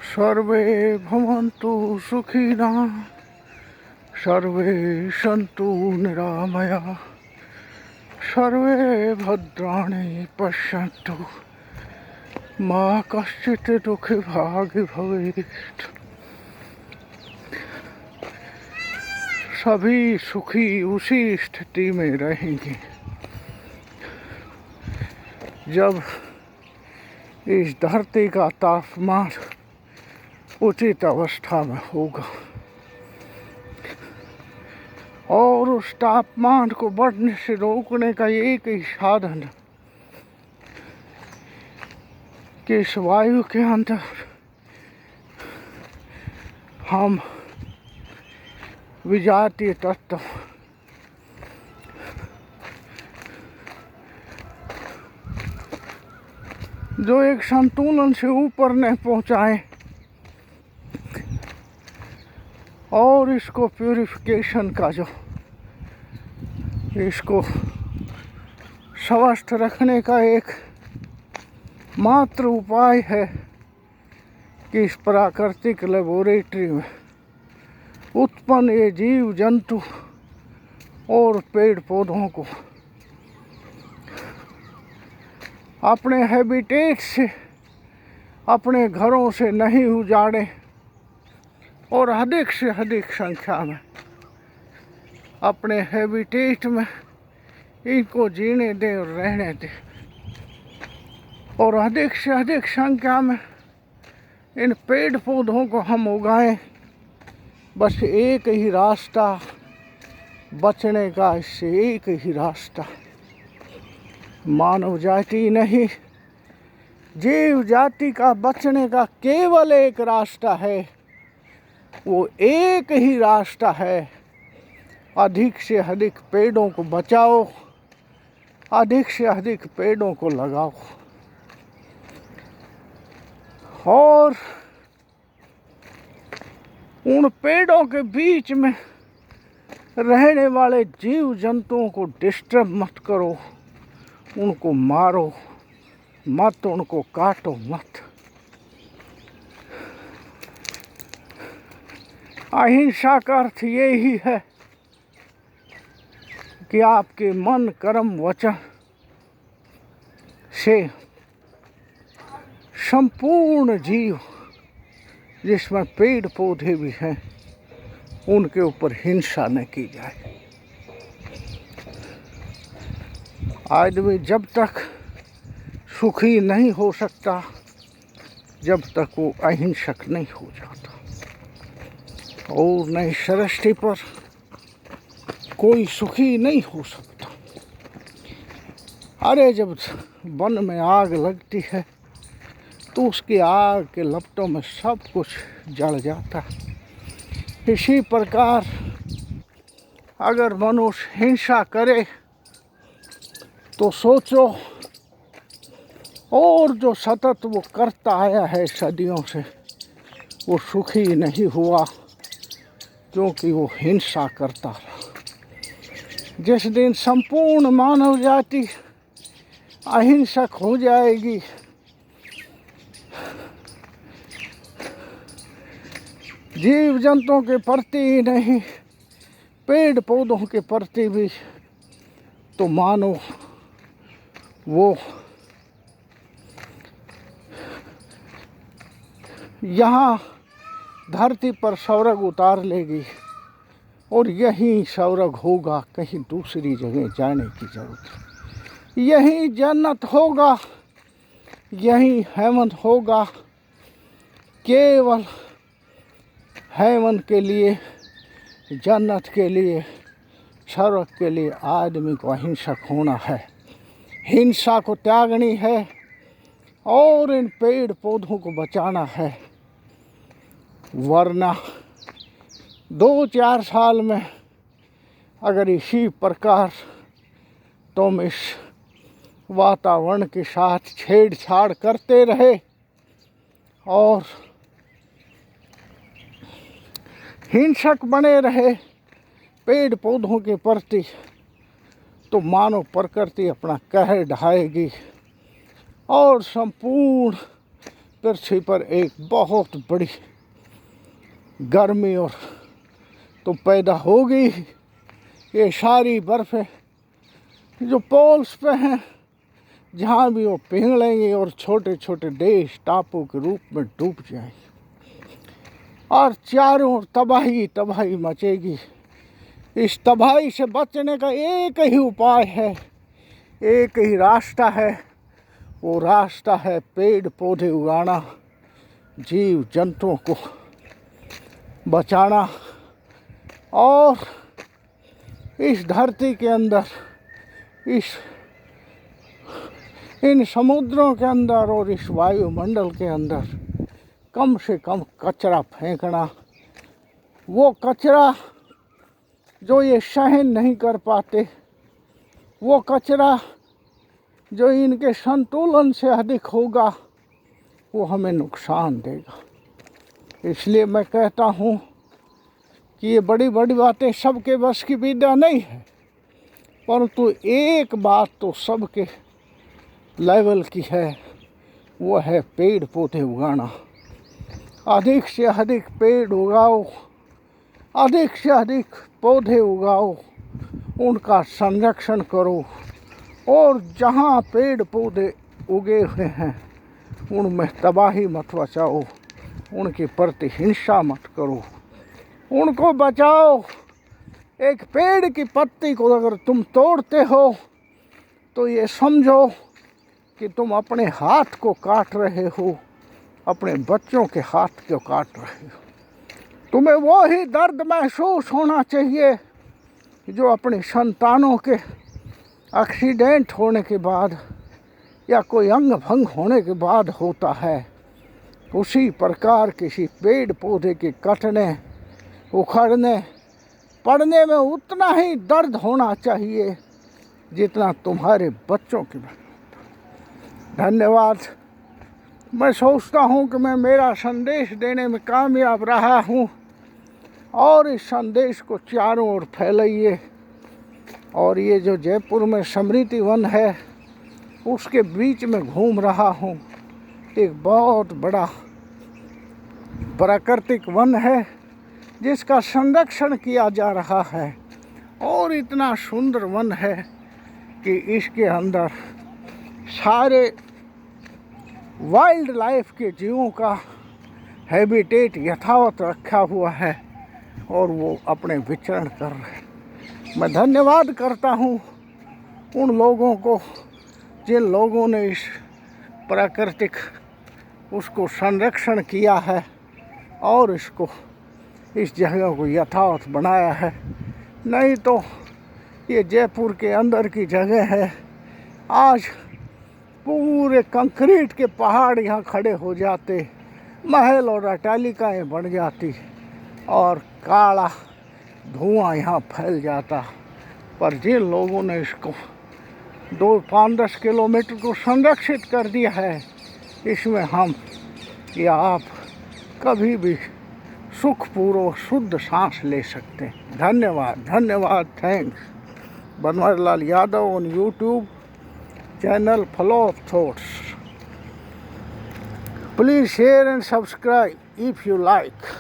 सर्वे भवन्तु सुखिनः, सर्वे सन्तु निरामयाः, सर्वे भद्राणि पश्यन्तु, मा कश्चित् दुःखभाग् भवेत्। सभी सुखी उसी स्थिति में रहेंगे जब इस धरती का तापमान उचित अवस्था में होगा, और उस तापमान को बढ़ने से रोकने का एक ही साधन कि इस वायु के अंदर हम विजातीय तत्व जो एक संतुलन से ऊपर नहीं पहुंचाए और इसको प्यूरिफिकेशन का जो इसको स्वस्थ रखने का एक मात्र उपाय है कि इस प्राकृतिक लेबोरेटरी में उत्पन्न ये जीव जंतु और पेड़ पौधों को अपने हैबिटेट से, अपने घरों से नहीं उजाड़े और अधिक से अधिक संख्या में अपने हैबिटेट में इनको जीने दें और रहने दें, और अधिक से अधिक संख्या में इन पेड़ पौधों को हम उगाएं। बस एक ही रास्ता बचने का, इससे एक ही रास्ता, मानव जाति नहीं, जीव जाति का बचने का केवल एक रास्ता है। वो एक ही रास्ता है, अधिक से अधिक पेड़ों को बचाओ, अधिक से अधिक पेड़ों को लगाओ, और उन पेड़ों के बीच में रहने वाले जीव जंतुओं को डिस्टर्ब मत करो, उनको मारो मत, उनको काटो मत। अहिंसा का अर्थ यही है कि आपके मन कर्म वचन से संपूर्ण जीव जिसमें पेड़ पौधे भी हैं उनके ऊपर हिंसा न की जाए। आदमी जब तक सुखी नहीं हो सकता जब तक वो अहिंसक नहीं हो जाता, और नई सृष्टि पर कोई सुखी नहीं हो सकता। अरे जब वन में आग लगती है तो उसकी आग के लपटों में सब कुछ जल जाता है। इसी प्रकार अगर मनुष्य हिंसा करे तो सोचो, और जो सतत वो करता आया है सदियों से, वो सुखी नहीं हुआ क्योंकि वो हिंसा करता रहा। जिस दिन संपूर्ण मानव जाति अहिंसक हो जाएगी, जीव जंतुओं के प्रति ही नहीं, पेड़ पौधों के प्रति भी, तो मानो वो यहाँ धरती पर स्वर्ग उतार लेगी, और यही स्वर्ग होगा, कहीं दूसरी जगह जाने की जरूरत। यही जन्नत होगा, यही हेवन होगा। केवल हेवन के लिए, जन्नत के लिए स्वर्ग के लिए आदमी को अहिंसक होना है, हिंसा को त्यागनी है और इन पेड़ पौधों को बचाना है। वरना 2-4 साल में अगर इसी प्रकार तुम इस वातावरण के साथ छेड़छाड़ करते रहे और हिंसक बने रहे पेड़ पौधों के प्रति, तो मानव प्रकृति अपना कहर ढाएगी और संपूर्ण पृथ्वी पर एक बहुत बड़ी गर्मी और तो पैदा होगी। ये सारी बर्फ़ें जो पोल्स पे हैं, जहाँ भी वो पिघलेंगी और छोटे छोटे देश टापू के रूप में डूब जाएंगे और चारों ओर तबाही तबाही मचेगी। इस तबाही से बचने का एक ही उपाय है, एक ही रास्ता है, वो रास्ता है पेड़ पौधे उगाना, जीव जंतुओं को बचाना और इस धरती के अंदर, इन समुद्रों के अंदर और इस वायुमंडल के अंदर कम से कम कचरा फेंकना। वो कचरा जो ये सहन नहीं कर पाते, वो कचरा जो इनके संतुलन से अधिक होगा, वो हमें नुकसान देगा। इसलिए मैं कहता हूँ कि ये बड़ी बड़ी बातें सबके बस की विद्या नहीं है, परंतु एक बात तो सबके लेवल की है, वो है पेड़ पौधे उगाना। अधिक से अधिक पेड़ उगाओ, अधिक से अधिक पौधे उगाओ, उनका संरक्षण करो और जहाँ पेड़ पौधे उगे हुए हैं उनमें तबाही मत बचाओ, उनके प्रति हिंसा मत करो, उनको बचाओ। एक पेड़ की पत्ती को अगर तुम तोड़ते हो तो ये समझो कि तुम अपने हाथ को काट रहे हो, अपने बच्चों के हाथ को काट रहे हो। तुम्हें वो ही दर्द महसूस होना चाहिए जो अपनी संतानों के एक्सीडेंट होने के बाद या कोई अंग भंग होने के बाद होता है। उसी प्रकार किसी पेड़ पौधे के कटने, उखड़ने, पड़ने में उतना ही दर्द होना चाहिए जितना तुम्हारे बच्चों के। धन्यवाद। मैं सोचता हूँ कि मैं मेरा संदेश देने में कामयाब रहा हूँ और इस संदेश को चारों ओर फैलाइए। और ये जो जयपुर में स्मृति वन है उसके बीच में घूम रहा हूँ, एक बहुत बड़ा प्राकृतिक वन है जिसका संरक्षण किया जा रहा है और इतना सुंदर वन है कि इसके अंदर सारे वाइल्ड लाइफ के जीवों का हैबिटेट यथावत रखा हुआ है और वो अपने विचरण कर रहे हैं। मैं धन्यवाद करता हूँ उन लोगों को जिन लोगों ने इस प्राकृतिक उसको संरक्षण किया है और इसको इस जगह को यथावत बनाया है। नहीं तो ये जयपुर के अंदर की जगह है, आज पूरे कंक्रीट के पहाड़ यहाँ खड़े हो जाते, महल और अट्टालिकाएँ बन जाती और काला धुआं यहाँ फैल जाता। पर जिन लोगों ने इसको 5-10 किलोमीटर को संरक्षित कर दिया है, इसमें हम या आप कभी भी सुखपूर्वक शुद्ध सांस ले सकते हैं। धन्यवाद, धन्यवाद, thanks. Banwarilal Yadav on YouTube channel Flow of Thoughts. Please share and subscribe if you like.